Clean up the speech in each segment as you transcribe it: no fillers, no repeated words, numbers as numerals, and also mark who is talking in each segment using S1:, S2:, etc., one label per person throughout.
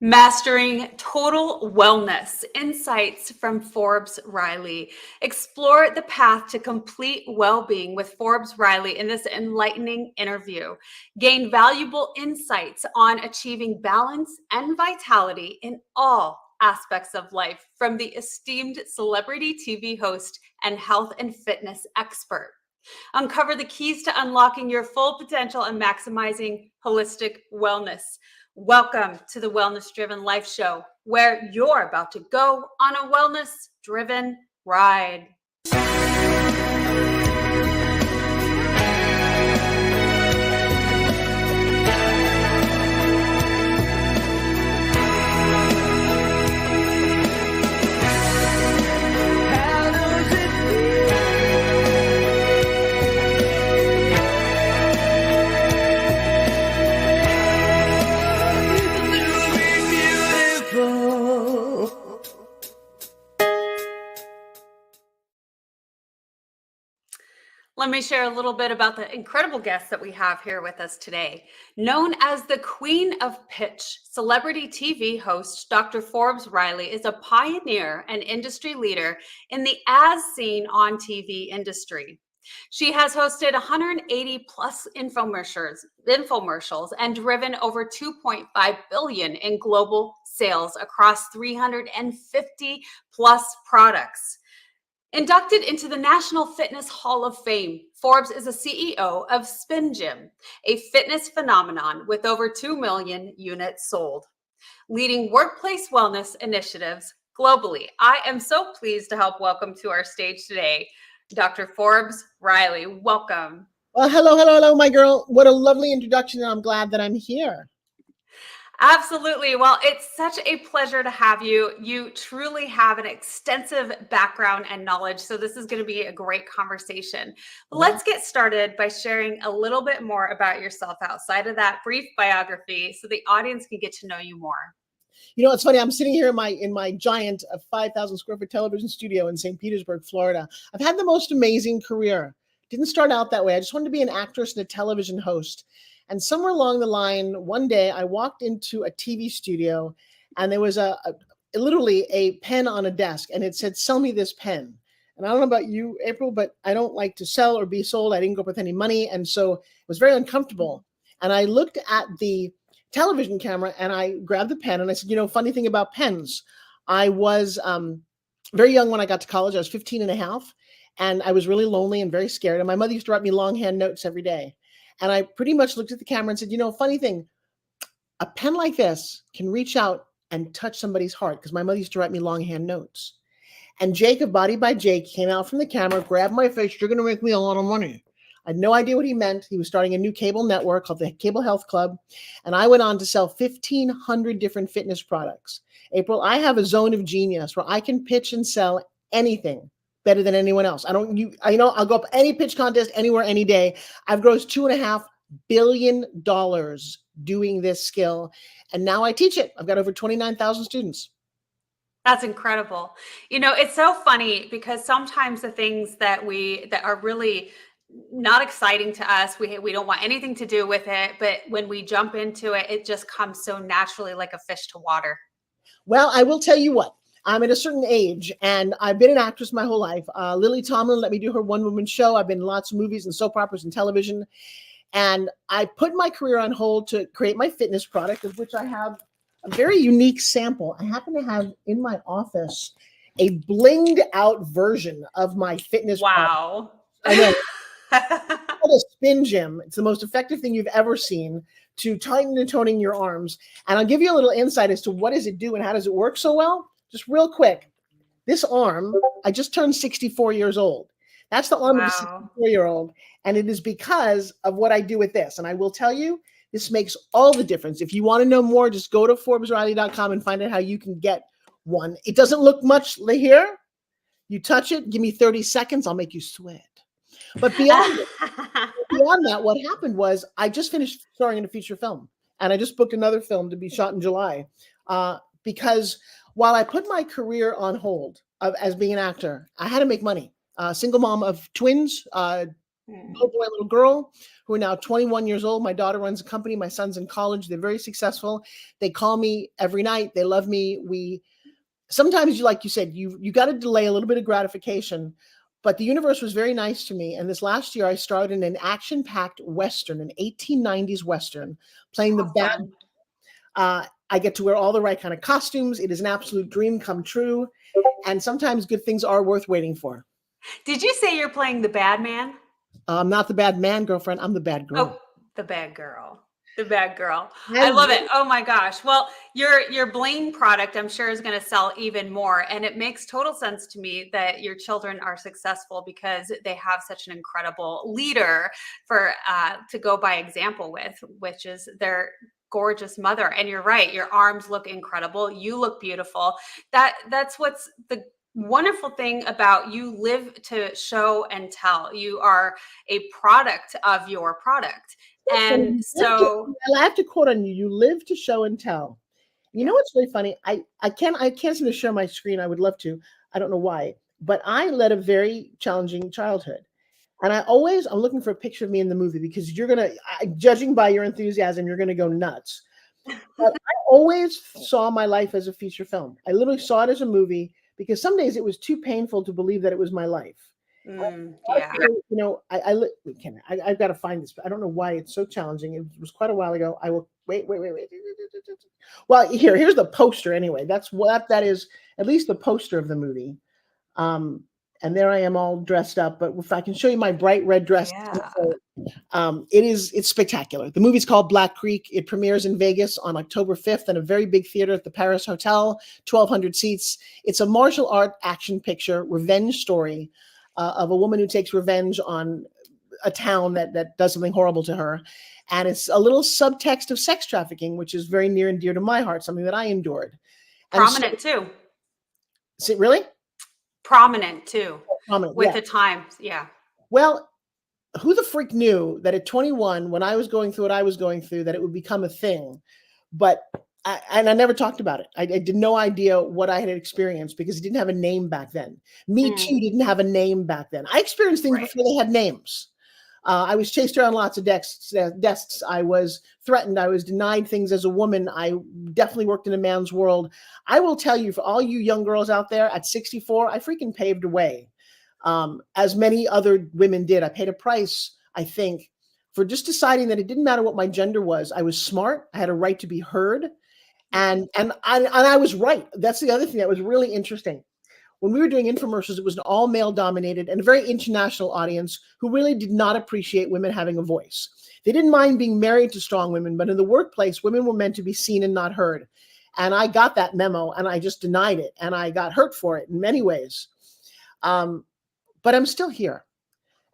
S1: Mastering Total Wellness Insights from Forbes Riley. Explore the path to complete well being with Forbes Riley in this enlightening interview. Gain valuable insights on achieving balance and vitality in all aspects of life from the esteemed celebrity TV host and health and fitness expert. Uncover the keys to unlocking your full potential and maximizing holistic wellness. Welcome to the Wellness Driven Life Show, where you're about to go on a wellness driven ride. Let me share a little bit about the incredible guest that we have here with us today. Known as the Queen of Pitch, celebrity TV host Dr. Forbes Riley is a pioneer and industry leader in the as seen on TV industry. She has hosted 180 plus infomercials and driven over 2.5 billion in global sales across 350 plus products. Inducted into the National Fitness Hall of Fame, Forbes is a CEO of Spin Gym, a fitness phenomenon with over 2 million units sold, leading workplace wellness initiatives globally. I am so pleased to help welcome to our stage today, Dr. Forbes Riley. Welcome.
S2: Well, hello, my girl. What a lovely introduction, and I'm glad that I'm here.
S1: Absolutely. Well, it's such a pleasure to have you. You truly have an extensive background and knowledge, so this is going to be a great conversation. But let's get started by sharing a little bit more about yourself outside of that brief biography so the audience can get to know you more.
S2: You know, it's funny. I'm sitting here in my giant 5,000 square foot television studio in St. Petersburg, Florida. I've had the most amazing career. Didn't start out that way. I just wanted to be an actress and a television host. And somewhere along the line, one day I walked into a TV studio and there was literally a pen on a desk and it said, "Sell me this pen." And I don't know about you, April, but I don't like to sell or be sold. I didn't go up with any money. And so it was very uncomfortable. And I looked at the television camera and I grabbed the pen and I said, funny thing about pens, I was very young when I got to college. I was 15 and a half and I was really lonely and very scared. And my mother used to write me longhand notes every day. And I pretty much looked at the camera and said, funny thing, a pen like this can reach out and touch somebody's heart, because my mother used to write me longhand notes. And Jacob, Body by Jake, came out from the camera, grabbed my face. "You're going to make me a lot of money." I had no idea what he meant. He was starting a new cable network called the Cable Health Club. And I went on to sell 1,500 different fitness products. April, I have a zone of genius where I can pitch and sell anything better than anyone else. I'll go up any pitch contest anywhere, any day. I've grossed $2.5 billion doing this skill. And now I teach it. I've got over 29,000 students.
S1: That's incredible. It's so funny because sometimes the things that are really not exciting to us, we don't want anything to do with it. But when we jump into it, it just comes so naturally, like a fish to water.
S2: Well, I will tell you what. I'm at a certain age and I've been an actress my whole life. Lily Tomlin let me do her one-woman show. I've been in lots of movies and soap operas and television. And I put my career on hold to create my fitness product, of which I have a very unique sample. I happen to have in my office a blinged out version of my fitness product.
S1: Wow.
S2: I know. It's called a Spin Gym. It's the most effective thing you've ever seen to tighten and toning your arms. And I'll give you a little insight as to what does it do and how does it work so well. Just real quick, this arm, I just turned 64 years old. That's the arm of a 64-year-old. And it is because of what I do with this. And I will tell you, this makes all the difference. If you want to know more, just go to ForbesRiley.com and find out how you can get one. It doesn't look much here. You touch it, give me 30 seconds, I'll make you sweat. But beyond that, what happened was I just finished starring in a feature film. And I just booked another film to be shot in July. Because while I put my career on hold as being an actor, I had to make money. Single mom of twins, little boy, little girl, who are now 21 years old. My daughter runs a company. My son's in college. They're very successful. They call me every night. They love me. Sometimes, like you said, you got to delay a little bit of gratification, but the universe was very nice to me. And this last year, I starred in an action-packed Western, an 1890s Western, playing the bad. I get to wear all the right kind of costumes. It is an absolute dream come true. And sometimes good things are worth waiting for.
S1: Did you say you're playing the bad man?
S2: I'm not the bad man, girlfriend. I'm the bad girl.
S1: Oh, the bad girl. The bad girl. I love it. Oh my gosh. Well, your bling product, I'm sure, is going to sell even more. And it makes total sense to me that your children are successful because they have such an incredible leader to go by example with, which is their gorgeous mother. And you're right. Your arms look incredible. You look beautiful. That's what's the wonderful thing about you. Live to show and tell. You are a product of your product. And so
S2: I have to quote on you. You live to show and tell. You know what's really funny? I can't seem to share my screen. I would love to. I don't know why, but I led a very challenging childhood. And I'm looking for a picture of me in the movie because judging by your enthusiasm, you're going to go nuts. But I always saw my life as a feature film. I literally saw it as a movie because some days it was too painful to believe that it was my life.
S1: Yeah.
S2: I've got to find this. I don't know why it's so challenging. It was quite a while ago. I will wait. Well, here's the poster anyway. That is at least the poster of the movie. And there I am all dressed up. But if I can show you my bright red dress, it's spectacular. The movie's called Black Creek. It premieres in Vegas on October 5th in a very big theater at the Paris Hotel, 1,200 seats. It's a martial art action picture, revenge story of a woman who takes revenge on a town that does something horrible to her. And it's a little subtext of sex trafficking, which is very near and dear to my heart, something that I endured.
S1: Prominent too.
S2: Is it really?
S1: Prominent too.
S2: Prominent,
S1: with the times. Yeah.
S2: Well, who the freak knew that at 21, when I was going through what I was going through, that it would become a thing? But I never talked about it. I did no idea what I had experienced because it didn't have a name back then. Me Too didn't have a name back then. I experienced things before they had names. I was chased around lots of desks. I was threatened. I was denied things as a woman. I definitely worked in a man's world. I will tell you, for all you young girls out there, at 64, I freaking paved a way. As many other women did. I paid a price, I think, for just deciding that it didn't matter what my gender was. I was smart. I had a right to be heard. And I was right. That's the other thing that was really interesting. When we were doing infomercials, it was an all male dominated and a very international audience who really did not appreciate women having a voice. They didn't mind being married to strong women, but in the workplace, women were meant to be seen and not heard. And I got that memo and I just denied it. And I got hurt for it in many ways. But I'm still here.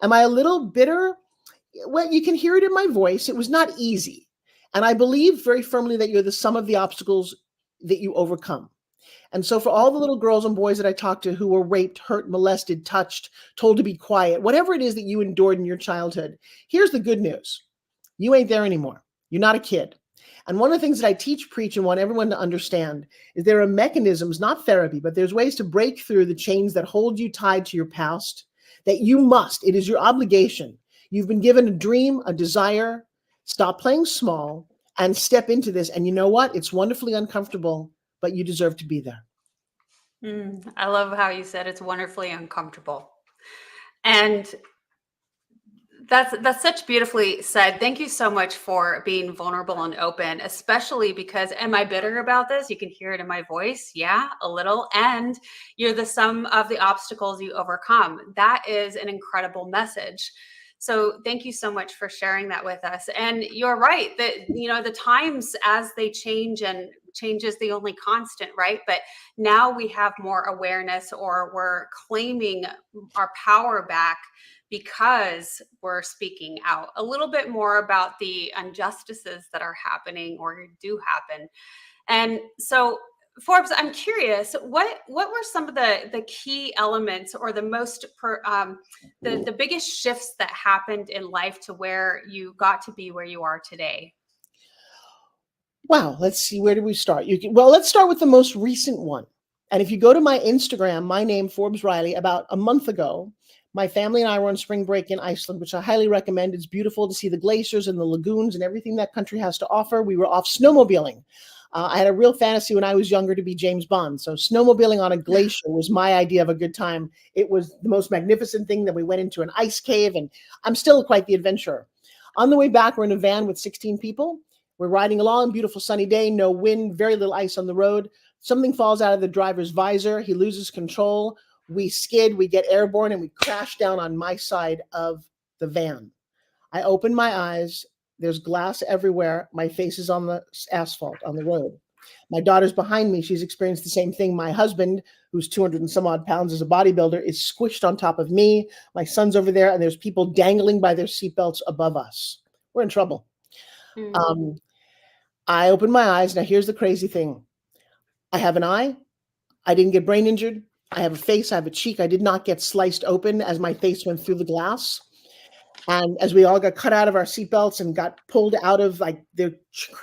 S2: Am I a little bitter? Well, you can hear it in my voice. It was not easy. And I believe very firmly that you're the sum of the obstacles that you overcome. And so for all the little girls and boys that I talked to who were raped, hurt, molested, touched, told to be quiet, whatever it is that you endured in your childhood, here's the good news. You ain't there anymore. You're not a kid. And one of the things that I teach, preach, and want everyone to understand is there are mechanisms, not therapy, but there's ways to break through the chains that hold you tied to your past, that you must. It is your obligation. You've been given a dream, a desire. Stop playing small and step into this. And you know what? It's wonderfully uncomfortable, but you deserve to be there.
S1: I love how you said it's wonderfully uncomfortable. And that's such beautifully said. Thank you so much for being vulnerable and open, especially because, am I bitter about this? You can hear it in my voice. Yeah, a little. And you're the sum of the obstacles you overcome. That is an incredible message. So thank you so much for sharing that with us. And you're right that, the times as they change, and change is the only constant, right? But now we have more awareness, or we're claiming our power back because we're speaking out a little bit more about the injustices that are happening or do happen. And so, Forbes, I'm curious, what were some of the key elements, or the most the biggest shifts that happened in life to where you got to be where you are today?
S2: Wow, let's see, where do we start? Let's start with the most recent one. And if you go to my Instagram, my name, Forbes Riley, about a month ago, My family and I were on spring break in Iceland, which I highly recommend. It's beautiful to see the glaciers and the lagoons and everything that country has to offer. We were off snowmobiling. I had a real fantasy when I was younger to be James Bond. So snowmobiling on a glacier was my idea of a good time. It was the most magnificent thing. That we went into an ice cave, and I'm still quite the adventurer. On the way back, we're in a van with 16 people. We're riding along, beautiful sunny day, no wind, very little ice on the road. Something falls out of the driver's visor. He loses control. We skid, we get airborne, and we crash down on my side of the van. I open my eyes. There's glass everywhere. My face is on the asphalt on the road. My daughter's behind me. She's experienced the same thing. My husband, who's 200 and some odd pounds as a bodybuilder, is squished on top of me. My son's over there, and there's people dangling by their seatbelts above us. We're in trouble. I open my eyes. Now, here's the crazy thing. I have an eye. I didn't get brain injured. I have a face. I have a cheek. I did not get sliced open as my face went through the glass. And as we all got cut out of our seatbelts and got pulled out of, like, the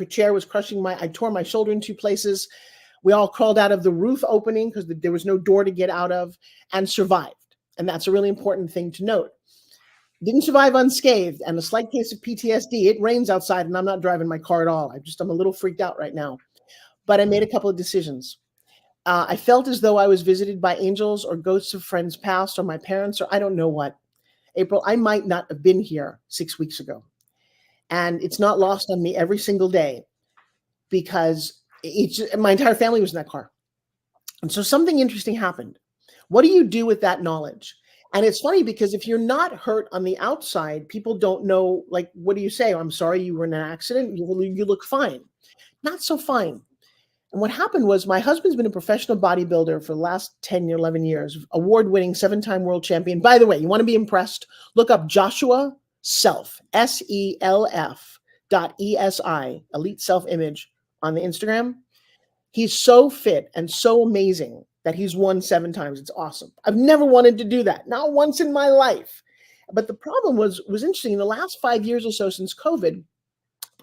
S2: chair was crushing I tore my shoulder in 2 places. We all crawled out of the roof opening because there was no door to get out of, and survived. And that's a really important thing to note. Didn't survive unscathed, and a slight case of PTSD. It rains outside and I'm not driving my car at all. I'm a little freaked out right now. But I made a couple of decisions. I felt as though I was visited by angels or ghosts of friends past, or my parents, or I don't know what. April, I might not have been here 6 weeks ago. And it's not lost on me every single day, because my entire family was in that car. And so something interesting happened. What do you do with that knowledge? And it's funny, because if you're not hurt on the outside, people don't know, like, what do you say? I'm sorry, you were in an accident. You look fine. Not so fine. And what happened was, my husband's been a professional bodybuilder for the last 10 or 11 years, award-winning 7-time world champion. By the way, you want to be impressed? Look up Joshua Self, SELF.ESI, Elite Self-Image, on the Instagram. He's so fit and so amazing that he's won 7 times. It's awesome. I've never wanted to do that, not once in my life. But the problem was interesting. In the last 5 years or so since COVID,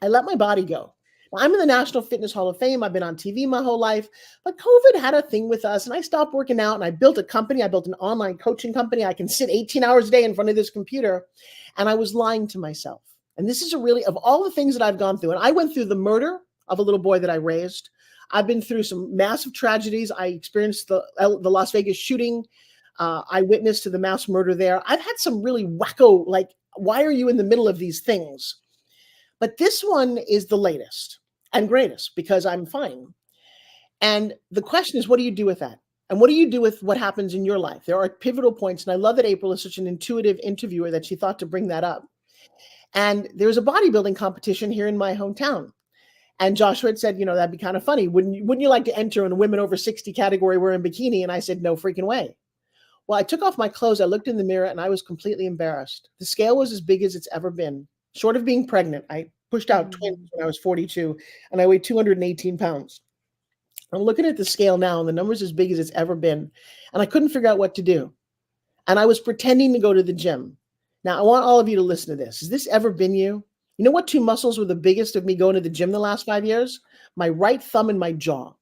S2: I let my body go. I'm in the National Fitness Hall of Fame. I've been on TV my whole life, but COVID had a thing with us, and I stopped working out, and I built a company. I built an online coaching company. I can sit 18 hours a day in front of this computer, and I was lying to myself. And this is of all the things that I've gone through, and I went through the murder of a little boy that I raised. I've been through some massive tragedies. I experienced the Las Vegas shooting. I witnessed to the mass murder there. I've had some really wacko, like, why are you in the middle of these things? But this one is the latest and greatest, because I'm fine. And the question is, what do you do with that? And what do you do with what happens in your life? There are pivotal points. And I love that April is such an intuitive interviewer that she thought to bring that up. And there's a bodybuilding competition here in my hometown. And Joshua had said, that'd be kind of funny. Wouldn't you like to enter in a women over 60 category wearing bikini? And I said, no freaking way. Well, I took off my clothes. I looked in the mirror, and I was completely embarrassed. The scale was as big as it's ever been. Short of being pregnant, I pushed out twins when I was 42, and I weighed 218 pounds. I'm looking at the scale now, and the number's as big as it's ever been, and I couldn't figure out what to do. And I was pretending to go to the gym. Now, I want all of you to listen to this. Has this ever been you? You know what 2 muscles were the biggest of me going to the gym the last 5 years? My right thumb and my jaw.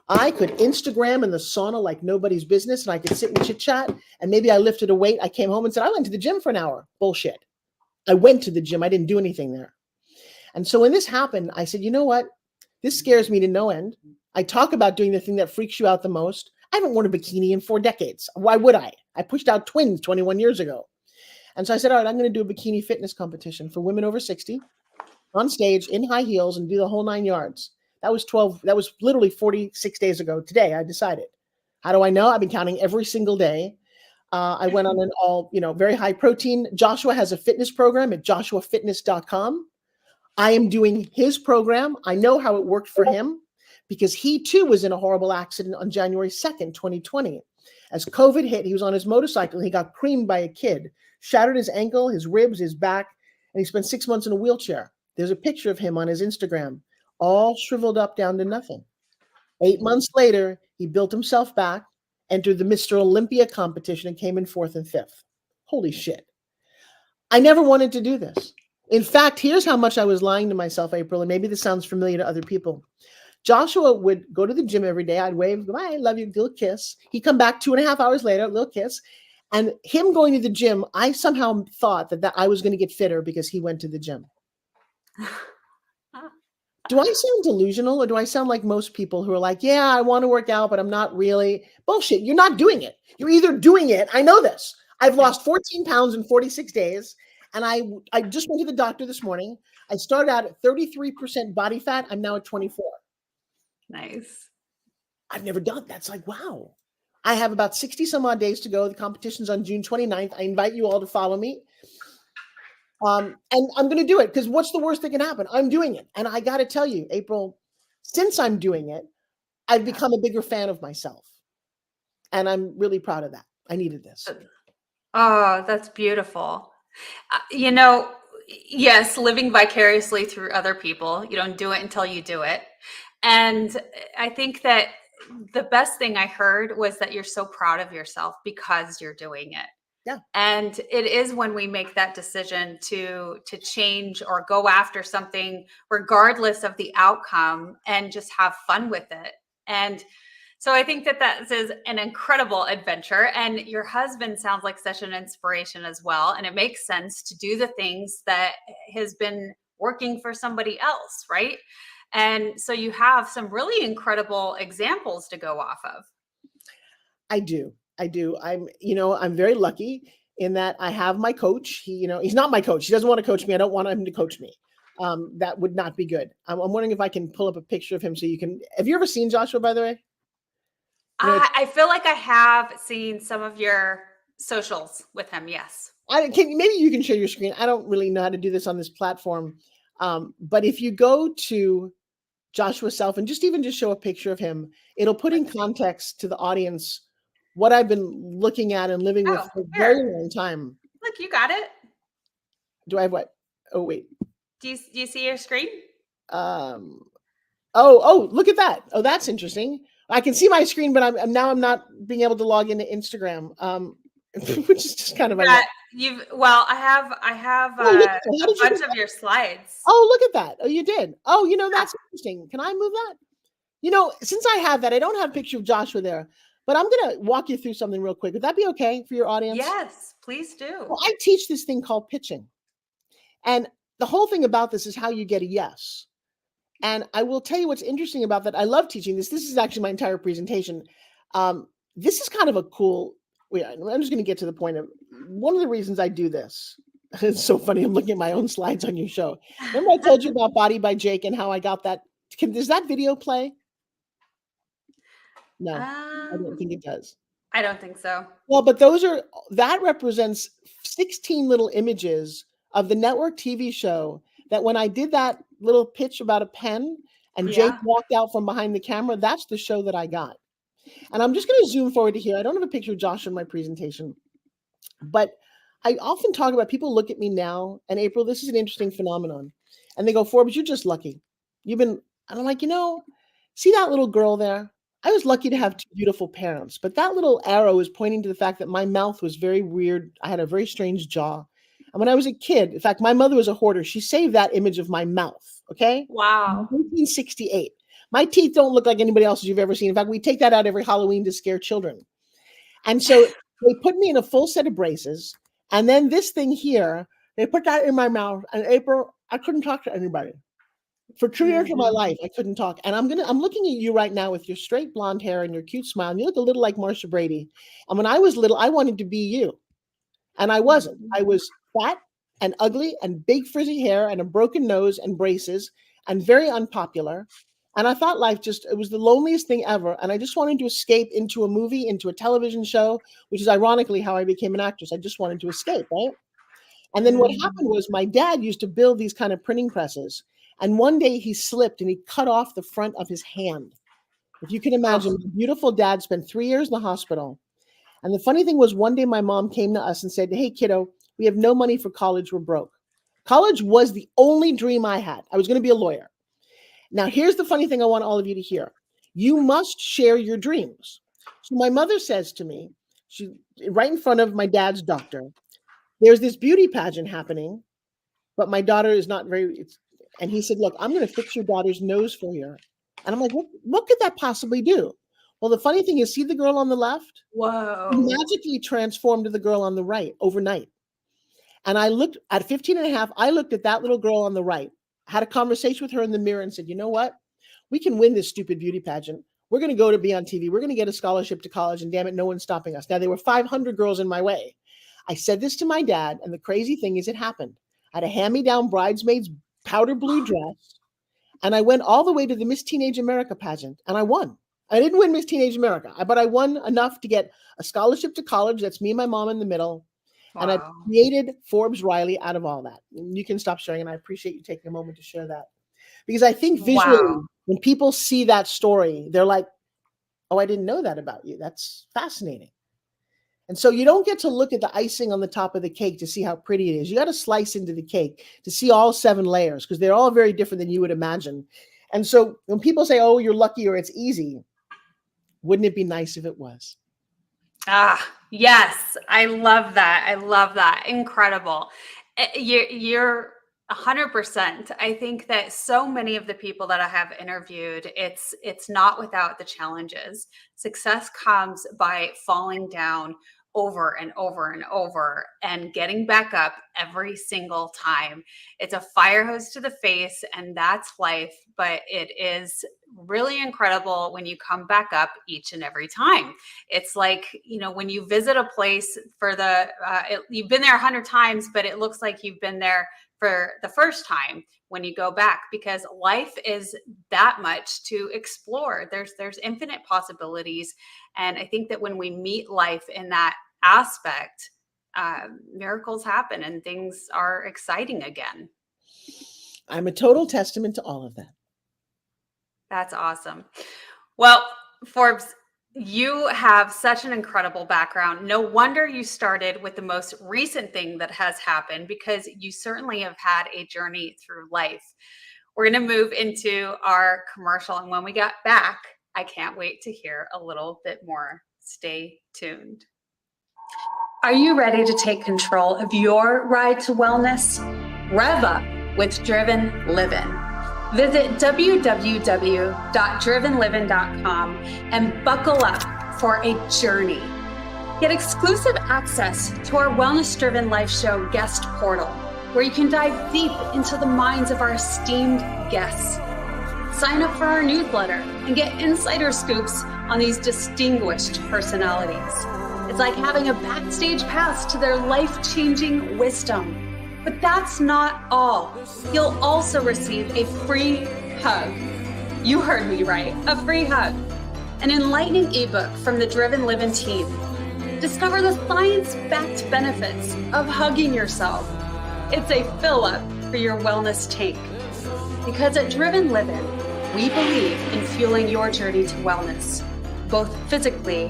S2: I could Instagram in the sauna like nobody's business, and I could sit and chit-chat, and maybe I lifted a weight. I came home and said, I went to the gym for an hour. Bullshit. I went to the gym. I didn't do anything there. And so when this happened, I said, you know what? This scares me to no end. I talk about doing the thing that freaks you out the most. I haven't worn a bikini in 4 decades. Why would I? I pushed out twins 21 years ago. And so I said, all right, I'm going to do a bikini fitness competition for women over 60 on stage in high heels and do the whole 9 yards. That was literally 46 days ago. Today, I decided. How do I know? I've been counting every single day. I went on an all, very high protein. Joshua has a fitness program at joshuafitness.com. I am doing his program. I know how it worked for him, because he too was in a horrible accident on January 2nd, 2020. As COVID hit, he was on his motorcycle. He got creamed by a kid, shattered his ankle, his ribs, his back, and he spent 6 months in a wheelchair. There's a picture of him on his Instagram, all shriveled up down to nothing. 8 months later, he built himself back, entered the Mr. Olympia competition, and came in 4th and 5th. Holy shit. I never wanted to do this. In fact, here's how much I was lying to myself, April, and maybe this sounds familiar to other people. Joshua would go to the gym every day. I'd wave, goodbye, love you, little kiss. He'd come back 2.5 hours later, little kiss. And him going to the gym, I somehow thought that I was going to get fitter because he went to the gym. Do I sound delusional, or do I sound like most people who are like, yeah, I want to work out, but I'm not really? Bullshit. You're not doing it. You're either doing it. I know this. I've lost 14 pounds in 46 days. And I just went to the doctor this morning. I started out at 33% body fat. I'm now at 24.
S1: Nice.
S2: I've never done that. It's like, wow. I have about 60 some odd days to go. The competition's on June 29th. I invite you all to follow me. And I'm going to do it because what's the worst that can happen? I'm doing it. And I got to tell you, April, since I'm doing it, I've become a bigger fan of myself. And I'm really proud of that. I needed this.
S1: Oh, that's beautiful. You know, yes, living vicariously through other people. You don't do it until you do it. And I think that the best thing I heard was that you're so proud of yourself because you're doing it.
S2: Yeah.
S1: And it is when we make that decision to change or go after something, regardless of the outcome, and just have fun with it. And so I think that is an incredible adventure. And your husband sounds like such an inspiration as well. And it makes sense to do the things that has been working for somebody else, right? And so you have some really incredible examples to go off of.
S2: I do. I'm very lucky in that I have my coach. He's not my coach. He doesn't want to coach me. I don't want him to coach me. That would not be good. I'm wondering if I can pull up a picture of him so you can. Have you ever seen Joshua, by the way?
S1: I feel like I have seen some of your socials with him. Yes.
S2: Maybe you can share your screen. I don't really know how to do this on this platform. But if you go to Joshua Self and just show a picture of him, it'll put in context to the audience what I've been looking at and living with for a very long time.
S1: Look, you got it.
S2: Do I have what? Oh, wait.
S1: Do you see your screen?
S2: Oh, look at that. Oh, that's interesting. I can see my screen, but I'm not being able to log into Instagram, which is just kind of
S1: I have a bunch of your slides.
S2: Oh, look at that. Oh, you did. Oh, that's interesting. Can I move that? Since I have that, I don't have a picture of Joshua there, but I'm going to walk you through something real quick. Would that be okay for your audience?
S1: Yes, please do.
S2: Well, I teach this thing called pitching. And the whole thing about this is how you get a yes. And I will tell you what's interesting about that. I love teaching this. This is actually my entire presentation. This is kind of a cool, I'm just going to get to the point of one of the reasons I do this. It's so funny. I'm looking at my own slides on your show. Remember I told you about Body by Jake and how I got that? Does that video play? No, I don't think it does.
S1: I don't think so.
S2: Well, but that represents 16 little images of the network TV show that when I did that little pitch about a pen and Jake walked out from behind the camera, that's the show that I got. And I'm just going to zoom forward to here. I don't have a picture of Josh in my presentation, but I often talk about people look at me now, and April, this is an interesting phenomenon. And they go, Forbes, you're just lucky. And I'm like, see that little girl there? I was lucky to have two beautiful parents, but that little arrow is pointing to the fact that my mouth was very weird. I had a very strange jaw. And when I was a kid, in fact, my mother was a hoarder. She saved that image of my mouth. Okay.
S1: Wow.
S2: 1968. My teeth don't look like anybody else's you've ever seen. In fact, we take that out every Halloween to scare children. And so they put me in a full set of braces. And then this thing here, they put that in my mouth. And April, I couldn't talk to anybody. For 2 years of my life, I couldn't talk. And I'm looking at you right now with your straight blonde hair and your cute smile. And you look a little like Marsha Brady. And when I was little, I wanted to be you. And I wasn't. I was fat and ugly and big frizzy hair and a broken nose and braces and very unpopular. And I thought it was the loneliest thing ever. And I just wanted to escape into a movie, into a television show, which is ironically how I became an actress. I just wanted to escape, right? And then what happened was my dad used to build these kind of printing presses. And one day he slipped and he cut off the front of his hand. If you can imagine, my beautiful dad spent 3 years in the hospital. And the funny thing was one day my mom came to us and said, hey, kiddo, we have no money for college. We're broke. College was the only dream I had. I was going to be a lawyer. Now, here's the funny thing I want all of you to hear. You must share your dreams. So my mother says to me, right in front of my dad's doctor, there's this beauty pageant happening, but my daughter is not and he said, look, I'm going to fix your daughter's nose for you. And I'm like, what could that possibly do? Well, the funny thing is, see the girl on the left?
S1: Whoa.
S2: Magically transformed to the girl on the right overnight. And I looked at 15 and a half, I looked at that little girl on the right, had a conversation with her in the mirror and said, you know what? We can win this stupid beauty pageant. We're going to go to be on TV. We're going to get a scholarship to college, and damn it, no one's stopping us. Now, there were 500 girls in my way. I said this to my dad, and the crazy thing is it happened. I had a hand-me-down bridesmaid's powder blue dress, and I went all the way to the Miss Teenage America pageant, and I won. I didn't win Miss Teenage America, but I won enough to get a scholarship to college. That's me and my mom in the middle. And I
S1: Wow.
S2: created Forbes Riley out of all that. And you can stop sharing, and I appreciate you taking a moment to share that. Because I think visually,
S1: Wow.
S2: when people see that story, they're like, oh, I didn't know that about you. That's fascinating. And so you don't get to look at the icing on the top of the cake to see how pretty it is. You got to slice into the cake to see all 7 layers, because they're all very different than you would imagine. And so when people say, oh, you're lucky or it's easy, wouldn't it be nice if it was?
S1: Ah, yes. I love that. I love that. Incredible. You're 100%. I think that so many of the people that I have interviewed, it's not without the challenges. Success comes by falling down over and over and over and getting back up every single time. It's a fire hose to the face, and that's life, but it is really incredible when you come back up each and every time. It's like, when you visit a place for you've been there 100 times, but it looks like you've been there for the first time when you go back, because life is that much to explore. There's infinite possibilities. And I think that when we meet life in that aspect, miracles happen and things are exciting again.
S2: I'm a total testament to all of that.
S1: That's awesome. Well, Forbes, you have such an incredible background. No wonder you started with the most recent thing that has happened, because you certainly have had a journey through life. We're going to move into our commercial. And when we get back, I can't wait to hear a little bit more. Stay tuned. Are you ready to take control of your ride to wellness? Rev up with Driven Living. Visit www.drivenliving.com and buckle up for a journey. Get exclusive access to our Wellness Driven Life Show guest portal, where you can dive deep into the minds of our esteemed guests. Sign up for our newsletter and get insider scoops on these distinguished personalities. It's like having a backstage pass to their life-changing wisdom. But that's not all. You'll also receive a free hug. You heard me right, a free hug. An enlightening ebook from the Driven Living team. Discover the science-backed benefits of hugging yourself. It's a fill-up for your wellness tank. Because at Driven Living, we believe in fueling your journey to wellness, both physically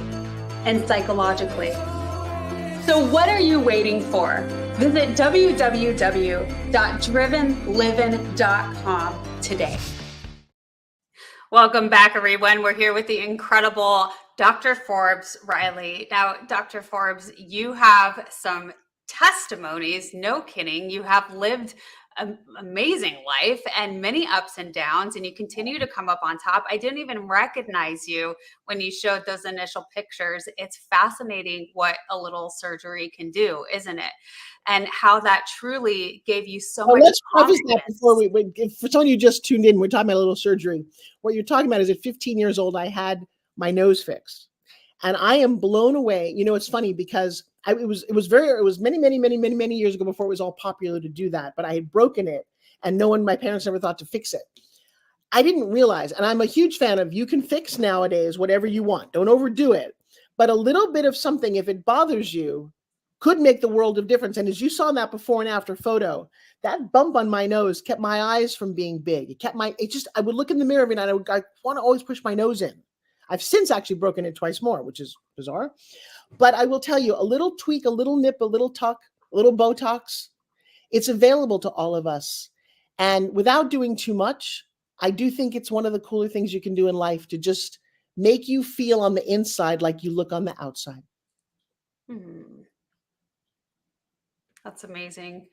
S1: and psychologically. So what are you waiting for? Visit www.drivenliving.com today. Welcome back, everyone. We're here with the incredible Dr. Forbes Riley. Now, Dr. Forbes, you have some testimonies, no kidding. You have lived an amazing life and many ups and downs, and you continue to come up on top. I didn't even recognize you when you showed those initial pictures. It's fascinating what a little surgery can do, isn't it? And how that truly gave you so much
S2: Let's preface
S1: confidence.
S2: that before for someone you just tuned in, we're talking about a little surgery. What you're talking about is at 15 years old, I had my nose fixed. And I am blown away. It's funny because it was many years ago, before it was all popular to do that, but I had broken it and my parents never thought to fix it. I didn't realize, and I'm a huge fan of, you can fix nowadays whatever you want. Don't overdo it. But a little bit of something, if it bothers you, could make the world of difference. And as you saw in that before and after photo, that bump on my nose kept my eyes from being big. I would look in the mirror every night. I want to always push my nose in. I've since actually broken it twice more, which is bizarre. But I will tell you, a little tweak, a little nip, a little tuck, a little Botox, it's available to all of us. And without doing too much, I do think it's one of the cooler things you can do in life to just make you feel on the inside like you look on the outside.
S1: That's amazing.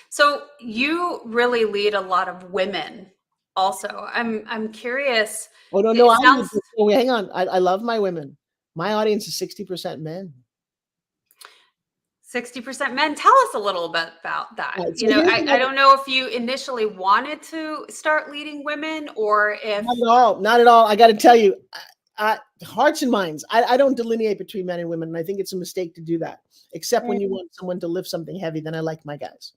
S1: So you really lead a lot of women also. I'm curious.
S2: Oh, no, no,
S1: It sounds
S2: hang on. I love my women. My audience is 60% men.
S1: 60% men. Tell us a little bit about that.
S2: Right,
S1: You
S2: so
S1: know,
S2: here's
S1: I don't know if you initially wanted to start leading women or if
S2: not at all. Not at all. I got to tell you, hearts and minds. I don't delineate between men and women, and I think it's a mistake to do that. Except when you want someone to lift something heavy, then I like my guys.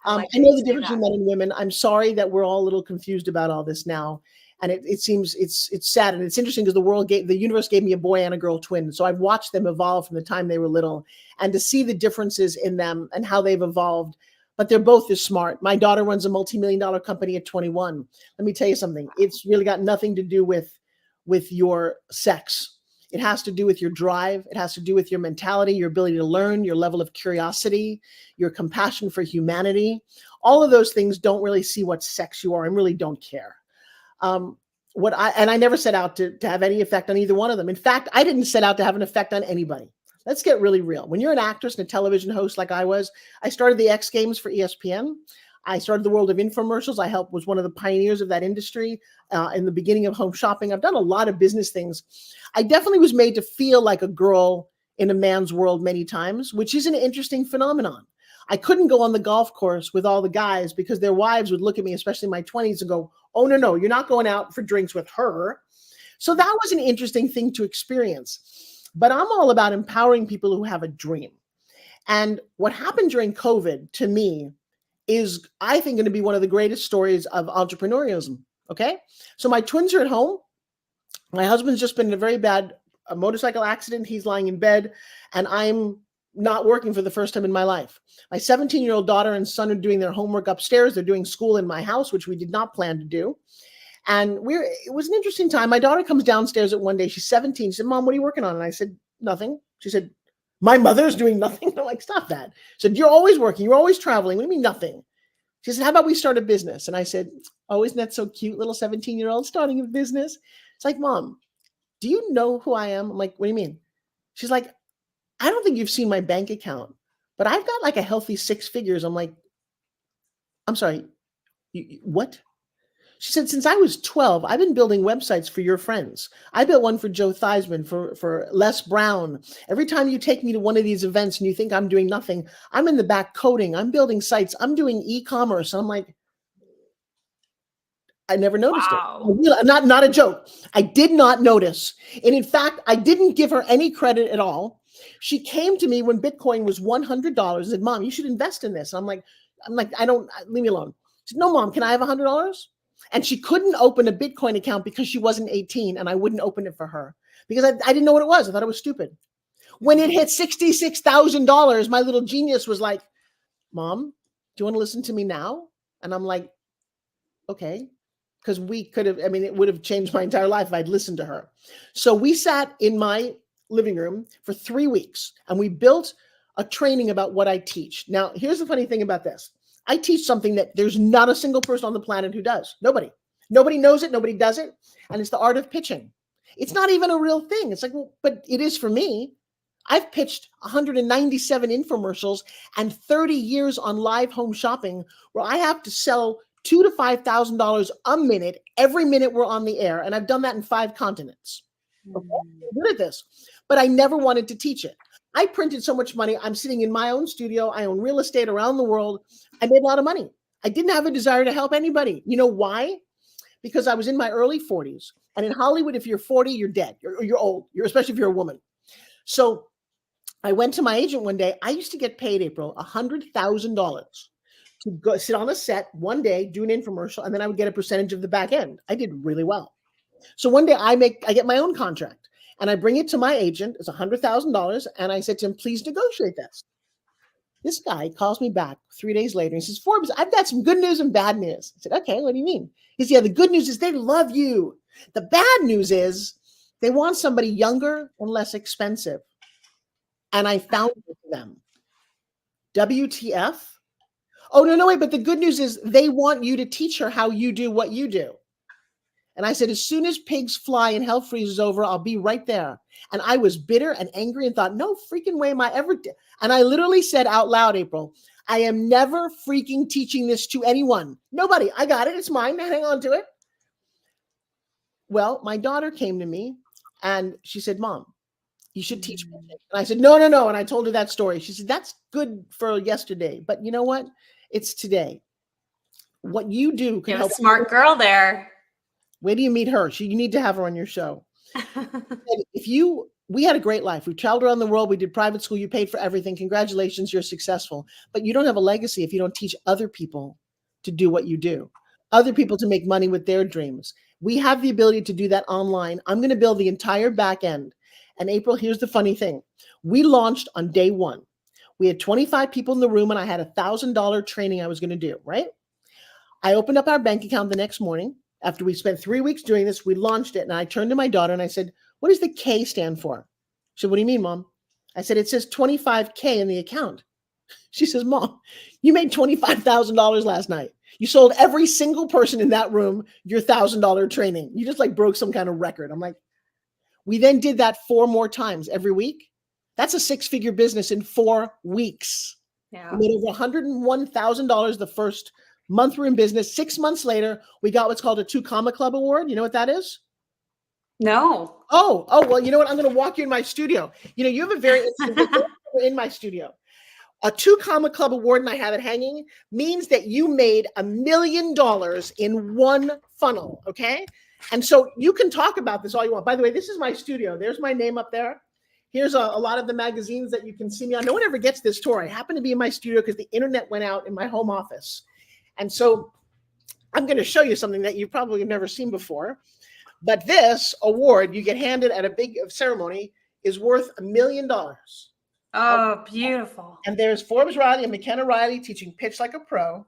S1: I like
S2: I
S1: that
S2: know
S1: you
S2: the
S1: say
S2: difference
S1: that.
S2: between men and women. I'm sorry that we're all a little confused about all this now, and it seems it's sad and it's interesting because the universe gave me a boy and a girl twin, so I've watched them evolve from the time they were little, and to see the differences in them and how they've evolved. But they're both as smart. My daughter runs a multi-million-dollar company at 21. Let me tell you something. It's really got nothing to do with your sex. It has to do with your drive. It has to do with your mentality, your ability to learn, your level of curiosity, your compassion for humanity. All of those things don't really see what sex you are and really don't care. I never set out to have any effect on either one of them. In fact, I didn't set out to have an effect on anybody. Let's get really real. When you're an actress and a television host like I was, I started the X Games for ESPN. I started the world of infomercials. Was one of the pioneers of that industry in the beginning of home shopping. I've done a lot of business things. I definitely was made to feel like a girl in a man's world many times, which is an interesting phenomenon. I couldn't go on the golf course with all the guys because their wives would look at me, especially in my 20s, and go, "Oh, no, no, you're not going out for drinks with her." So that was an interesting thing to experience. But I'm all about empowering people who have a dream. And what happened during COVID to me is, I think, going to be one of the greatest stories of entrepreneurialism. Okay. So my twins are at home. My husband's just been in a very bad motorcycle accident. He's lying in bed, and I'm not working for the first time in my life. My 17-year-old daughter and son are doing their homework upstairs. They're doing school in my house, which we did not plan to do. And it was an interesting time. My daughter comes downstairs at one day. She's 17. She said, "Mom, what are you working on?" And I said, "Nothing." She said, "My mother's doing nothing." I'm like, "Stop that." She said, "You're always working. You're always traveling. What do you mean nothing?" She said, "How about we start a business?" And I said, "Oh, isn't that so cute, little 17-year-old starting a business?" It's like, "Mom, do you know who I am?" I'm like, "What do you mean?" She's like, "I don't think you've seen my bank account, but I've got like a healthy 6 figures." I'm like, "I'm sorry, what?" She said, "Since I was 12, I've been building websites for your friends. I built one for Joe Theismann, for Les Brown. Every time you take me to one of these events and you think I'm doing nothing, I'm in the back coding. I'm building sites. I'm doing e-commerce." I'm like, I never noticed it.
S1: Wow.
S2: Not a joke. I did not notice. And in fact, I didn't give her any credit at all. She came to me when Bitcoin was $100 and said, "Mom, you should invest in this." And I'm like, leave me alone. She said, "No, Mom, can I have $100? And she couldn't open a Bitcoin account because she wasn't 18, and I wouldn't open it for her because I didn't know what it was. I thought it was stupid. When it hit $66,000, my little genius was like, "Mom, do you want to listen to me now?" And I'm like, "Okay." Because it would have changed my entire life if I'd listened to her. So we sat in my living room for 3 weeks and we built a training about what I teach. Now, here's the funny thing about this. I teach something that there's not a single person on the planet who does. Nobody. Nobody knows it. Nobody does it. And it's the art of pitching. It's not even a real thing. It's like, well, but it is for me. I've pitched 197 infomercials and 30 years on live home shopping where I have to sell $2,000 to $5,000 a minute, every minute we're on the air. And I've done that in 5 continents. Okay? I'm good at this, but I never wanted to teach it. I printed so much money. I'm sitting in my own studio. I own real estate around the world. I made a lot of money. I didn't have a desire to help anybody. You know why? Because I was in my early 40s. And in Hollywood, if you're 40, you're dead. You're old. Especially if you're a woman. So I went to my agent one day. I used to get paid, April, $100,000 to go sit on a set one day, do an infomercial, and then I would get a percentage of the back end. I did really well. So one day I get my own contract and I bring it to my agent. It's $100,000. And I said to him, "Please negotiate this." This guy calls me back 3 days later. He says, "Forbes, I've got some good news and bad news." I said, "Okay, what do you mean?" He said, "Yeah, the good news is they love you. The bad news is they want somebody younger and less expensive. And I found it for them." WTF? "Oh, no, wait, but the good news is they want you to teach her how you do what you do." And I said, "As soon as pigs fly and hell freezes over, I'll be right there." And I was bitter and angry and thought, no freaking way am I ever. And I literally said out loud, April, I am never freaking teaching this to anyone. Nobody. I got it. It's mine. Hang on to it. Well, my daughter came to me and she said, Mom, you should teach me. And I said, no. And I told her that story. She said, that's good for yesterday. But you know what? It's today. What you do can help.
S1: Smart girl there.
S2: Where do you meet her? You need to have her on your show. We had a great life. We traveled around the world. We did private school. You paid for everything. Congratulations. You're successful. But you don't have a legacy if you don't teach other people to do what you do, other people to make money with their dreams. We have the ability to do that online. I'm going to build the entire back end. And April, here's the funny thing. We launched on day one. We had 25 people in the room and I had $1,000 training I was going to do, right? I opened up our bank account the next morning. After we spent 3 weeks doing this, we launched it. And I turned to my daughter and I said, what does the K stand for? She said, what do you mean, Mom? I said, it says 25K in the account. She says, Mom, you made $25,000 last night. You sold every single person in that room your $1,000 training. You just like broke some kind of record. I'm like, we then did that 4 more times every week. That's a 6-figure business in 4 weeks.
S1: Yeah.
S2: We made over $101,000 the first month we're in business. 6 months later, we got what's called a 2 Comma Club Award. You know what that is?
S1: No.
S2: Oh, well, you know what? I'm going to walk you in my studio. You have a very interesting in my studio. A 2 Comma Club Award, and I have it hanging, means that you made $1 million in one funnel, okay? And so you can talk about this all you want. By the way, this is my studio. There's my name up there. Here's a lot of the magazines that you can see me on. No one ever gets this tour. I happen to be in my studio because the internet went out in my home office. And so I'm going to show you something that you probably have never seen before. But this award you get handed at a big ceremony is worth $1 million.
S1: Oh, beautiful.
S2: And there's Forbes Riley and McKenna Riley teaching Pitch Like a Pro.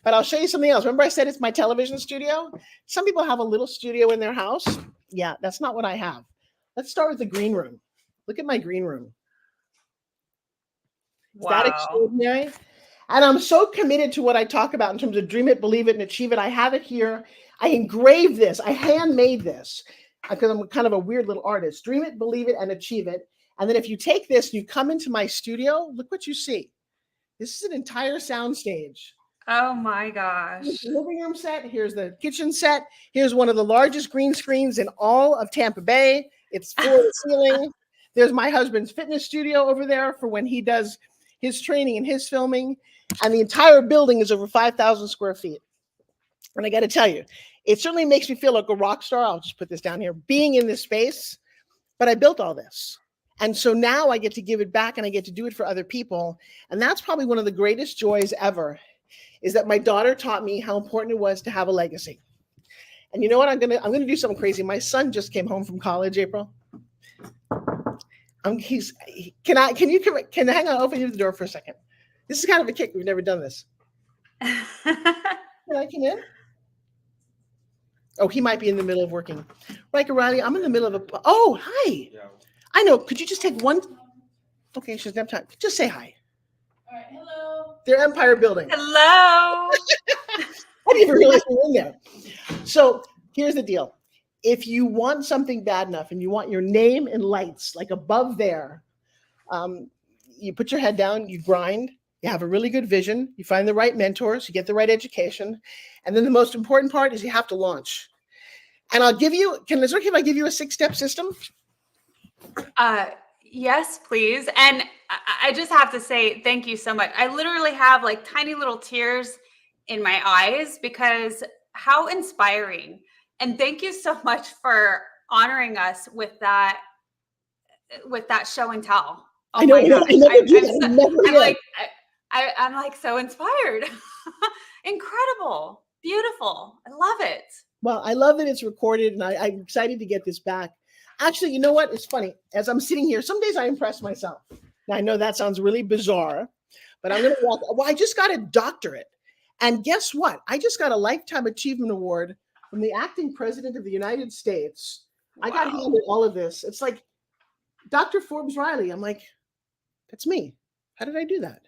S2: But I'll show you something else. Remember I said it's my television studio? Some people have a little studio in their house. Yeah, that's not what I have. Let's start with the green room. Look at my green room. Is that extraordinary? And I'm so committed to what I talk about in terms of dream it, believe it, and achieve it. I have it here. I engraved this. I handmade this because I'm kind of a weird little artist. Dream it, believe it, and achieve it. And then if you take this, you come into my studio, look what you see. This is an entire sound stage.
S1: Oh my gosh.
S2: Here's the living room set. Here's the kitchen set. Here's one of the largest green screens in all of Tampa Bay. It's floor to ceiling. There's my husband's fitness studio over there for when he does his training and his filming. And the entire building is over 5,000 square feet. And I got to tell you, it certainly makes me feel like a rock star. I'll just put this down here, being in this space. But I built all this. And so now I get to give it back and I get to do it for other people. And that's probably one of the greatest joys ever, is that my daughter taught me how important it was to have a legacy. And you know what? I'm gonna do something crazy. My son just came home from college, April. Can I hang on, open you the door for a second. This is kind of a kick. We've never done this. Can I come in? Oh, he might be in the middle of working. Like Riley, I'm in the middle of oh, hi. Yeah. I know. Could you just take one? Okay, she doesn't have time. Just say hi.
S3: All right, hello.
S2: They're Empire Building.
S1: Hello.
S2: I didn't even realize they were in there. So here's the deal. If you want something bad enough and you want your name in lights, like above there, you put your head down, you grind, you have a really good vision, you find the right mentors, you get the right education. And then the most important part is you have to launch. And I'll give you, is it okay if I give you a 6-step system?
S1: Yes, please. And I just have to say thank you so much. I literally have like tiny little tears in my eyes because how inspiring. And thank you so much for honoring us with that show and tell. Oh my gosh. I'm like so inspired. Incredible. Beautiful. I love it.
S2: Well, I love that it's recorded and I'm excited to get this back. Actually, you know what? It's funny. As I'm sitting here, some days I impress myself. Now, I know that sounds really bizarre, but I'm going to walk. Well, I just got a doctorate. And guess what? I just got a Lifetime Achievement Award from the acting president of the United States. Wow. I got handed all of this. It's like Dr. Forbes Riley. I'm like, that's me. How did I do that?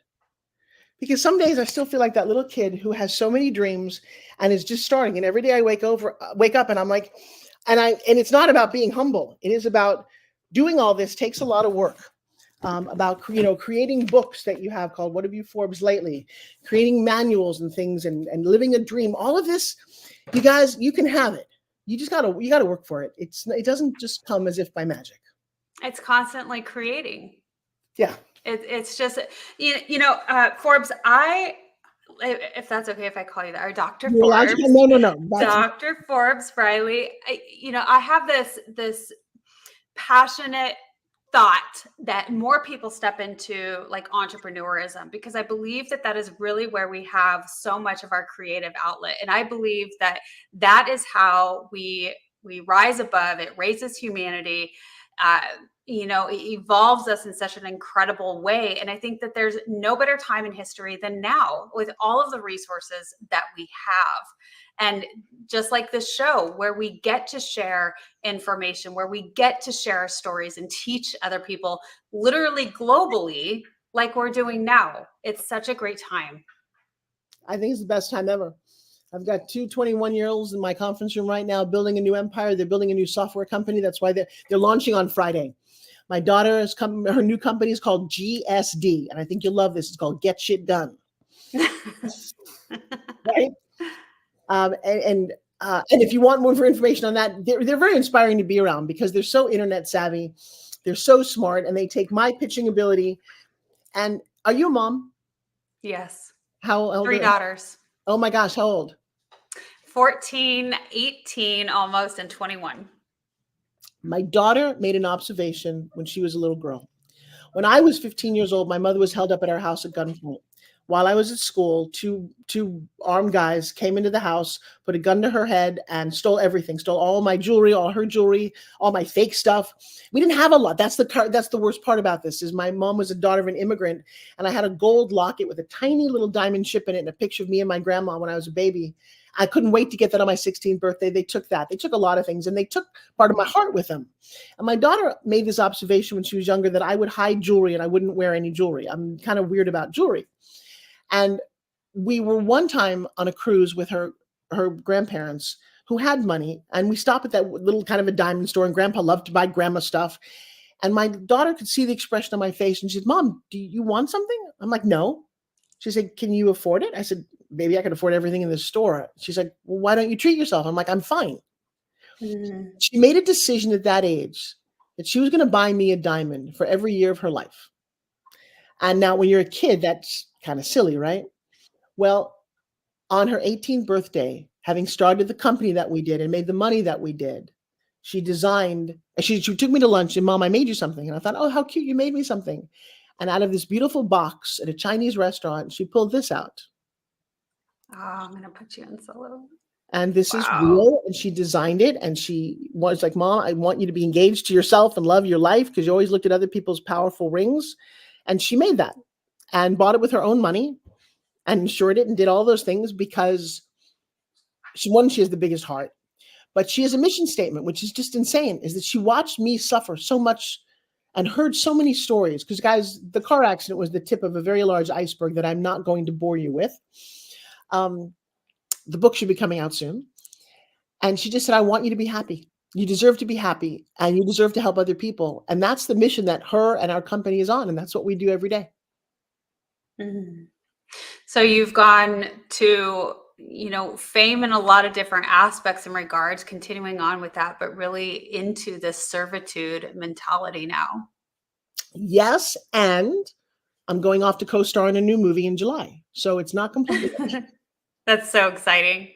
S2: Because some days I still feel like that little kid who has so many dreams and is just starting. And every day I wake up and I'm like, and it's not about being humble. It is about doing all this takes a lot of work. about creating books that you have called "What Have You Forbes Lately," creating manuals and things, and living a dream. All of this, you guys, you can have it. You gotta work for it. It doesn't just come as if by magic.
S1: It's constantly creating.
S2: Yeah.
S1: It's just, Forbes, if that's okay if I call you that, or Dr.
S2: You're allowed
S1: Forbes.
S2: to- No.
S1: Dr. Forbes Riley, I have this passionate thought that more people step into like entrepreneurism, because I believe that is really where we have so much of our creative outlet. And I believe that is how we rise above. It raises humanity. It evolves us in such an incredible way. And I think that there's no better time in history than now, with all of the resources that we have. And just like this show, where we get to share information, where we get to share our stories and teach other people literally globally, like we're doing now. It's such a great time.
S2: I think it's the best time ever. I've got two 21-year-olds in my conference room right now building a new empire. They're building a new software company. That's why they're launching on Friday. My daughter has come, her new company is called GSD, and I think you'll love this. It's called Get Shit Done. Right? And if you want more information on that, they're very inspiring to be around, because they're so internet savvy, they're so smart, and they take my pitching ability. And are you a mom?
S1: Yes.
S2: How old?
S1: 3 daughters.
S2: Oh my gosh, how old?
S1: 14, 18, almost, and 21.
S2: My daughter made an observation when she was a little girl. When I was 15 years old, my mother was held up at our house at gunpoint. While I was at school, two armed guys came into the house, put a gun to her head, and stole everything. Stole all my jewelry, all her jewelry, all my fake stuff. We didn't have a lot. That's the worst part about this, is my mom was a daughter of an immigrant, and I had a gold locket with a tiny little diamond chip in it and a picture of me and my grandma when I was a baby. I couldn't wait to get that on my 16th birthday. They took that. They took a lot of things, and they took part of my heart with them. And my daughter made this observation when she was younger, that I would hide jewelry and I wouldn't wear any jewelry. I'm kind of weird about jewelry. And we were one time on a cruise with her grandparents who had money, and we stopped at that little kind of a diamond store, and Grandpa loved to buy grandma stuff. And my daughter could see the expression on my face, and she said, "Mom, do you want something?" I'm like, "No." She said, "Can you afford it?" I said, "Maybe I can afford everything in the store." She's like, "Well, why don't you treat yourself?" I'm like, "I'm fine." Mm-hmm. She made a decision at that age that she was going to buy me a diamond for every year of her life. And now when you're a kid, that's kind of silly, right? Well, on her 18th birthday, having started the company that we did and made the money that we did, she took me to lunch, and "Mom, I made you something." And I thought, "Oh, how cute, you made me something." And out of this beautiful box at a Chinese restaurant, she pulled this out.
S1: Oh, I'm going to put you in solo.
S2: And this is real, and she designed it, and she was like, "Mom, I want you to be engaged to yourself and love your life, because you always looked at other people's powerful rings." And she made that and bought it with her own money and insured it and did all those things, because she has the biggest heart. But she has a mission statement, which is just insane, is that she watched me suffer so much and heard so many stories. Because, guys, the car accident was the tip of a very large iceberg that I'm not going to bore you with. The book should be coming out soon. And she just said, "I want you to be happy. You deserve to be happy, and you deserve to help other people." And that's the mission that her and our company is on. And that's what we do every day.
S1: Mm-hmm. So you've gone to, fame in a lot of different aspects and regards, continuing on with that, but really into this servitude mentality now.
S2: Yes. And I'm going off to co-star in a new movie in July. So it's not completely.
S1: That's so exciting.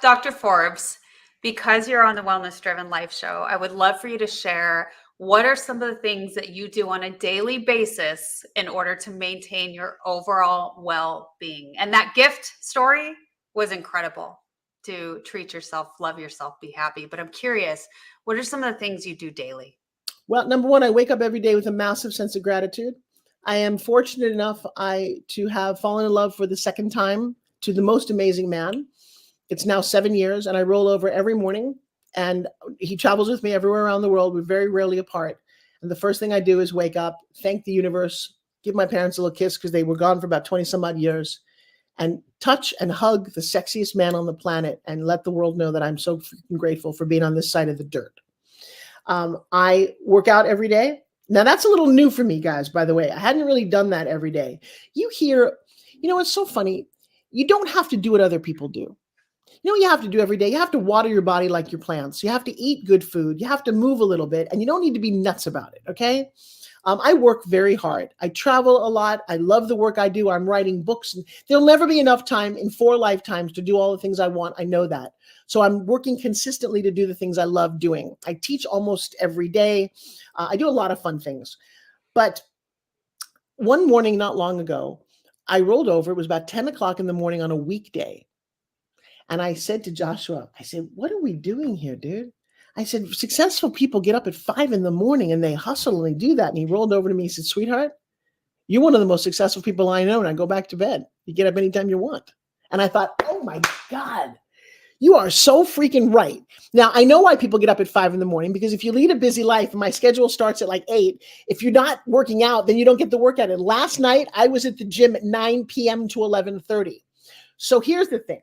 S1: Dr. Forbes, because you're on the Wellness Driven Life Show, I would love for you to share, what are some of the things that you do on a daily basis in order to maintain your overall well-being? And that gift story was incredible, to treat yourself, love yourself, be happy. But I'm curious, what are some of the things you do daily?
S2: Well, number one, I wake up every day with a massive sense of gratitude. I am fortunate enough to have fallen in love for the second time to the most amazing man. It's now 7 years, and I roll over every morning, and he travels with me everywhere around the world. We're very rarely apart. And the first thing I do is wake up, thank the universe, give my parents a little kiss, because they were gone for about 20 some odd years, and touch and hug the sexiest man on the planet, and let the world know that I'm so freaking grateful for being on this side of the dirt. I work out every day. Now that's a little new for me, guys, by the way. I hadn't really done that every day. You hear, it's so funny. You don't have to do what other people do. You know what you have to do every day? You have to water your body like your plants. You have to eat good food. You have to move a little bit, and you don't need to be nuts about it, okay? I work very hard. I travel a lot. I love the work I do. I'm writing books. And there'll never be enough time in 4 lifetimes to do all the things I want. I know that. So I'm working consistently to do the things I love doing. I teach almost every day. I do a lot of fun things. But one morning not long ago, I rolled over. It was about 10 o'clock in the morning on a weekday. And I said to Joshua, I said, what are we doing here, dude? I said, successful people get up at 5 in the morning and they hustle and they do that. And he rolled over to me and said, sweetheart, you're one of the most successful people I know. And I go back to bed. You get up anytime you want. And I thought, oh my God, you are so freaking right. Now, I know why people get up at 5 in the morning, because if you lead a busy life and my schedule starts at like 8, if you're not working out, then you don't get the workout in. Last night, I was at the gym at 9 p.m. to 11:30. So here's the thing.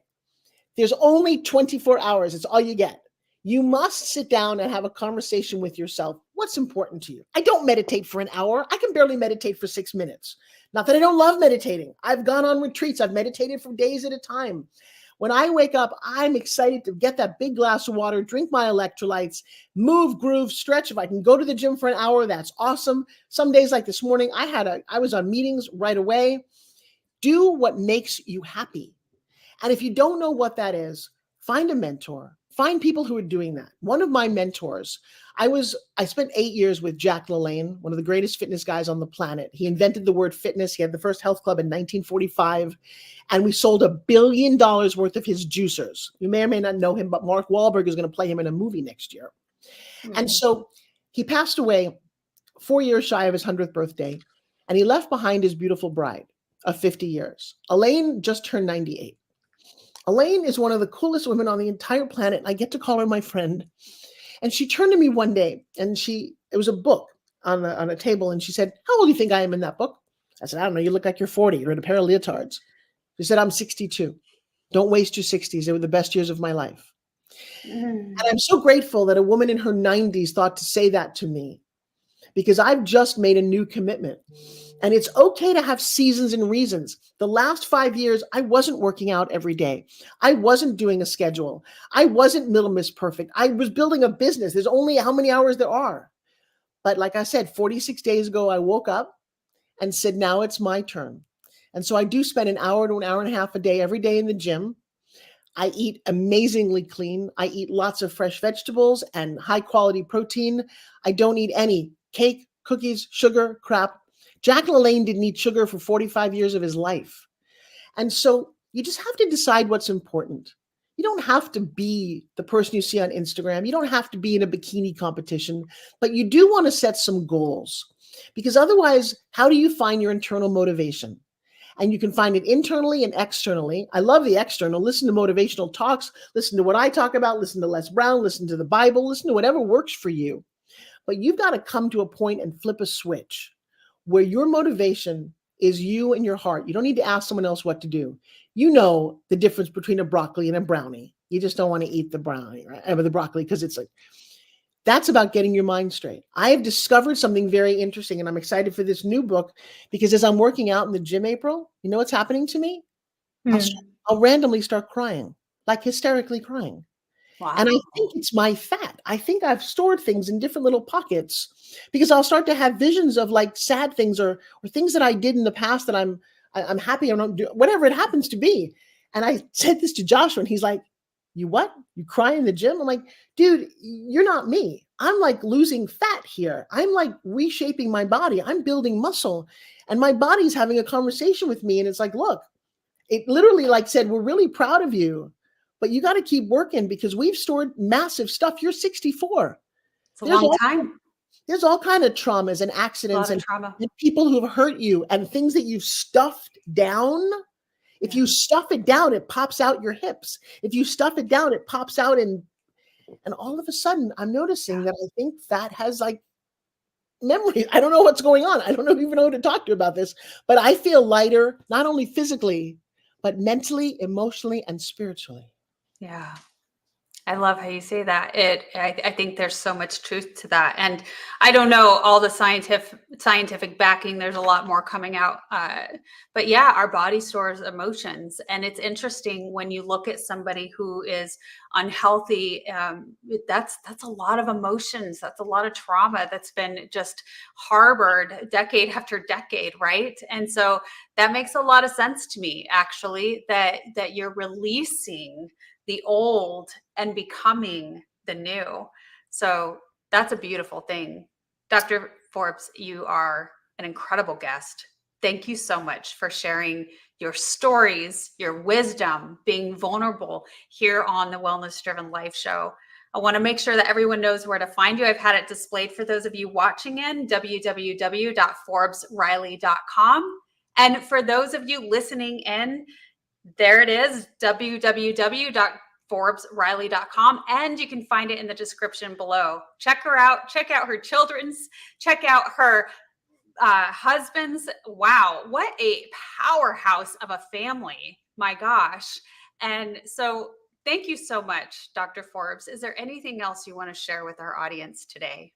S2: There's only 24 hours. It's all you get. You must sit down and have a conversation with yourself. What's important to you? I don't meditate for an hour. I can barely meditate for 6 minutes. Not that I don't love meditating. I've gone on retreats. I've meditated for days at a time. When I wake up, I'm excited to get that big glass of water, drink my electrolytes, move, groove, stretch. If I can go to the gym for an hour, that's awesome. Some days like this morning, I was on meetings right away. Do what makes you happy. And if you don't know what that is, find a mentor. Find people who are doing that. One of my mentors, I spent 8 years with Jack LaLanne, one of the greatest fitness guys on the planet. He invented the word fitness. He had the first health club in 1945, and we sold $1 billion worth of his juicers. You may or may not know him, but Mark Wahlberg is going to play him in a movie next year. Mm-hmm. And so he passed away 4 years shy of his 100th birthday, and he left behind his beautiful bride of 50 years. Elaine just turned 98. Elaine is one of the coolest women on the entire planet. I get to call her my friend. And she turned to me one day, and it was a book on a table, and she said, how old do you think I am in that book? I said, I don't know. You look like you're 40. You're in a pair of leotards. She said, I'm 62. Don't waste your 60s. They were the best years of my life. And I'm so grateful that a woman in her 90s thought to say that to me, because I've just made a new commitment. And it's okay to have seasons and reasons. The last 5 years, I wasn't working out every day. I wasn't doing a schedule. I wasn't Middle Miss Perfect. I was building a business. There's only how many hours there are. But like I said, 46 days ago, I woke up and said, now it's my turn. And so I do spend an hour to an hour and a half a day every day in the gym. I eat amazingly clean. I eat lots of fresh vegetables and high quality protein. I don't eat any cake, cookies, sugar, crap. Jack LaLanne didn't eat sugar for 45 years of his life. And so you just have to decide what's important. You don't have to be the person you see on Instagram. You don't have to be in a bikini competition, but you do want to set some goals, because otherwise, how do you find your internal motivation? And you can find it internally and externally. I love the external. Listen to motivational talks. Listen to what I talk about. Listen to Les Brown. Listen to the Bible. Listen to whatever works for you. But you've got to come to a point and flip a switch where your motivation is you and your heart. You don't need to ask someone else what to do. You know the difference between a broccoli and a brownie. You just don't want to eat the brownie, right? Or the broccoli, because it's like, that's about getting your mind straight. I have discovered something very interesting, and I'm excited for this new book, because as I'm working out in the gym, April, you know what's happening to me? I'll randomly start crying, like hysterically crying. Wow. And I think it's my fat. I think I've stored things in different little pockets, because I'll start to have visions of like sad things or things that I did in the past that I'm happy I don't do, whatever it happens to be. And I said this to Joshua, and he's like, you what? You cry in the gym? I'm like, dude, you're not me. I'm like losing fat here. I'm like reshaping my body. I'm building muscle, and my body's having a conversation with me. And it's like, look, it literally like said, we're really proud of you, but you got to keep working, because we've stored massive stuff. You're 64.
S1: It's a long time.
S2: There's all kinds of traumas and accidents and people who have hurt you and things that you've stuffed down. If you stuff it down, it pops out your hips. If you stuff it down, it pops out. And all of a sudden, I'm noticing that I think fat has like memory. I don't know what's going on. I don't even know who to talk to about this, but I feel lighter, not only physically, but mentally, emotionally, and spiritually.
S1: Yeah. I love how you say that. I think there's so much truth to that, and I don't know all the scientific backing. There's a lot more coming out, but yeah, our body stores emotions, and it's interesting when you look at somebody who is unhealthy. That's a lot of emotions. That's a lot of trauma that's been just harbored decade after decade, right? And so that makes a lot of sense to me, actually, that you're releasing the old and becoming the new. So that's a beautiful thing. Dr. Forbes, you are an incredible guest. Thank you so much for sharing your stories, your wisdom, being vulnerable here on the Wellness Driven Life Show. I want to make sure that everyone knows where to find you. I've had it displayed for those of you watching in www.forbesriley.com. And for those of you listening in, there it is, www.forbesriley.com, and you can find it in the description below. Check her out. Check out her children's. Check out her husband's. Wow, what a powerhouse of a family. My gosh. And so thank you so much, Dr. Forbes. Is there anything else you want to share with our audience today?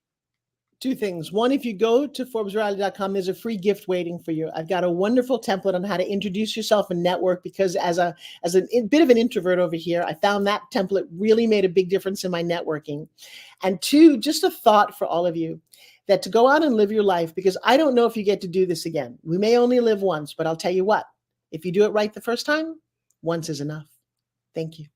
S2: Two things. One, if you go to ForbesRiley.com, there's a free gift waiting for you. I've got a wonderful template on how to introduce yourself and network, because as a bit of an introvert over here, I found that template really made a big difference in my networking. And two, just a thought for all of you, that to go out and live your life, because I don't know if you get to do this again. We may only live once, but I'll tell you what, if you do it right the first time, once is enough. Thank you.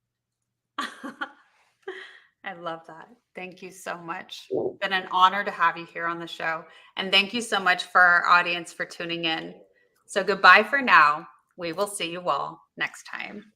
S1: I love that. Thank you so much. It's been an honor to have you here on the show. And thank you so much for our audience for tuning in. So goodbye for now. We will see you all next time.